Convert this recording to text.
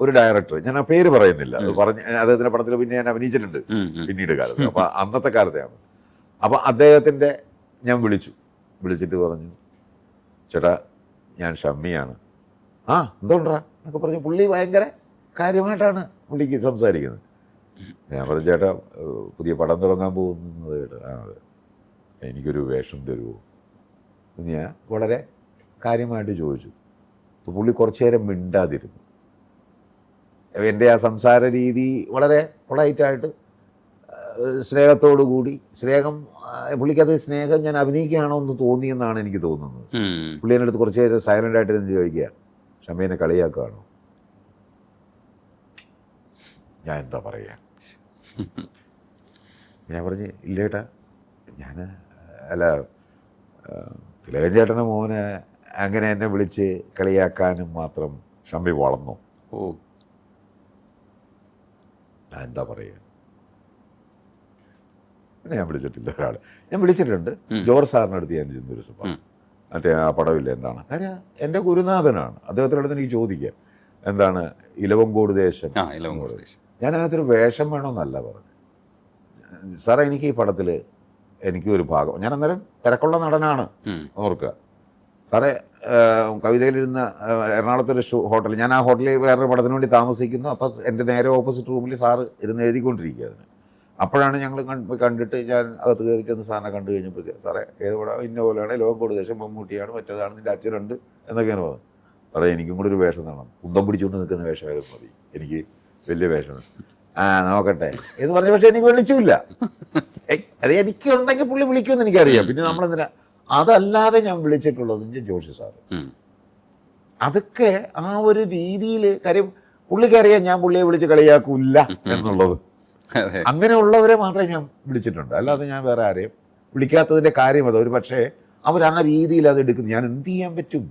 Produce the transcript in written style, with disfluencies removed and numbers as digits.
ഒരു ഡയറക്ടർ, ഞാൻ ആ പേര് പറയുന്നില്ല, അത് പറഞ്ഞ് അദ്ദേഹത്തിന്റെ പടത്തിൽ പിന്നെ ഞാൻ അഭിനയിച്ചിട്ടുണ്ട് പിന്നീട് കാലത്ത്. അപ്പൊ അന്നത്തെ കാലത്തെയാണ്. അപ്പൊ അദ്ദേഹത്തിന്റെ ഞാൻ വിളിച്ചിട്ട് പറഞ്ഞു, ചേട്ടാ ഞാൻ ഷമ്മിയാണ്. ആ എന്തുകൊണ്ടാ എന്നൊക്കെ പറഞ്ഞു. പുള്ളി ഭയങ്കര കാര്യമായിട്ടാണ് പുള്ളിക്ക് സംസാരിക്കുന്നത്. ഞാൻ പറഞ്ഞു, ചേട്ടാ പുതിയ പടം തുടങ്ങാൻ പോകുന്നത് കേട്ടോ. ആ അതെ, എനിക്കൊരു വേഷം തരുമോ എന്ന് ഞാൻ വളരെ കാര്യമായിട്ട് ചോദിച്ചു. അപ്പോൾ പുള്ളി കുറച്ചു നേരം മിണ്ടാതിരുന്നു. എൻ്റെ ആ സംസാര രീതി വളരെ പൊളൈറ്റായിട്ട് സ്നേഹത്തോടു കൂടി, പുള്ളിക്കത് സ്നേഹം ഞാൻ അഭിനയിക്കുകയാണോ എന്ന് തോന്നിയെന്നാണ് എനിക്ക് തോന്നുന്നത്. പുള്ളി എൻ്റെ അടുത്ത് കുറച്ച് നേരം സൈലൻ്റ് ആയിട്ട് ഇരുന്ന് ചോദിക്കുക, ഷമ്മീനെ കളിയാക്കുകയാണോ? ഞാൻ എന്താ പറയുക? ഞാൻ പറഞ്ഞു, ഇല്ല ചേട്ടാ, ഞാൻ അല്ല, തിലകൻ ചേട്ടൻ്റെ മോനെ അങ്ങനെ എന്നെ വിളിച്ച് കളിയാക്കാനും മാത്രം ഷമ്മി വളർന്നു. ഞാൻ എന്താ പറയുക? പിന്നെ ഞാൻ വിളിച്ചിട്ടില്ല ഒരാൾ. ഞാൻ വിളിച്ചിട്ടുണ്ട് ജോർജ് സാറിൻ്റെ അടുത്ത്. ഞാൻ ചെന്നൊരു ദിവസം മറ്റേ ആ പടമില്ല, എന്താണ് കാര്യം, എൻ്റെ ഗുരുനാഥനാണ്. അദ്ദേഹത്തിൻ്റെ അടുത്ത് എനിക്ക് ചോദിക്കാം, എന്താണ് ഇലവങ്കോട് ദേശം. ഞാൻ അതിനകത്തൊരു വേഷം വേണമെന്നല്ല പറഞ്ഞു. സാറേ എനിക്ക് ഈ പടത്തിൽ എനിക്കൊരു ഭാഗം, ഞാൻ അന്നേരം തിരക്കുള്ള നടനാണ് ഓർക്കുക. സാറേ കവിതയിലിരുന്ന എറണാകുളത്തൊരു ഹോട്ടൽ, ഞാൻ ആ ഹോട്ടലിൽ വേറൊരു പടത്തിന് വേണ്ടി താമസിക്കുന്നു. അപ്പോൾ എൻ്റെ നേരെ ഓപ്പോസിറ്റ് റൂമിൽ സാറ് ഇരുന്ന് എഴുതിക്കൊണ്ടിരിക്കുക. അതിന് അപ്പോഴാണ് ഞങ്ങൾ കണ്ടിട്ട് ഞാൻ അകത്ത് കയറി ചെന്ന് സാറിനെ കണ്ടു കഴിഞ്ഞപ്പോഴത്തേക്ക്, സാറേ ഏത് പടം, ഇന്ന പോലെയാണ്, ഇലവങ്കോട് ദേശം, മമ്മൂട്ടിയാണ്, മറ്റേതാണ്, നിൻ്റെ അച്ഛനുണ്ട് എന്നൊക്കെയാണ് പറഞ്ഞു. സാറേ എനിക്കും കൂടെ ഒരു വേഷം തരണം, കുന്തം പിടിച്ചുകൊണ്ട് നിൽക്കുന്ന വേഷമായിരുന്നു മതി, എനിക്ക് വലിയ വേഷം. ആ നോക്കട്ടെ എന്ന് പറഞ്ഞ, പക്ഷേ എനിക്ക് വിളിച്ചില്ല. അത് എനിക്കുണ്ടെങ്കിൽ പുള്ളി വിളിക്കുമെന്ന് എനിക്കറിയാം. പിന്നെ നമ്മളെന്തിനാ, അതല്ലാതെ ഞാൻ വിളിച്ചിട്ടുള്ളത് ജോഷി സാറ്. അതൊക്കെ ആ ഒരു രീതിയിൽ, കാര്യം പുള്ളിക്കറിയാം ഞാൻ പുള്ളിയെ വിളിച്ച് കളിയാക്കൂല്ല എന്നുള്ളത്. അങ്ങനെയുള്ളവരെ മാത്രമേ ഞാൻ വിളിച്ചിട്ടുണ്ട്, അല്ലാതെ ഞാൻ വേറെ ആരെയും വിളിക്കാത്തതിൻ്റെ കാര്യം അത്. ഒരു പക്ഷേ അവർ ആ രീതിയിൽ അത് എടുക്കുന്നു. ഞാൻ എന്ത് ചെയ്യാൻ പറ്റും?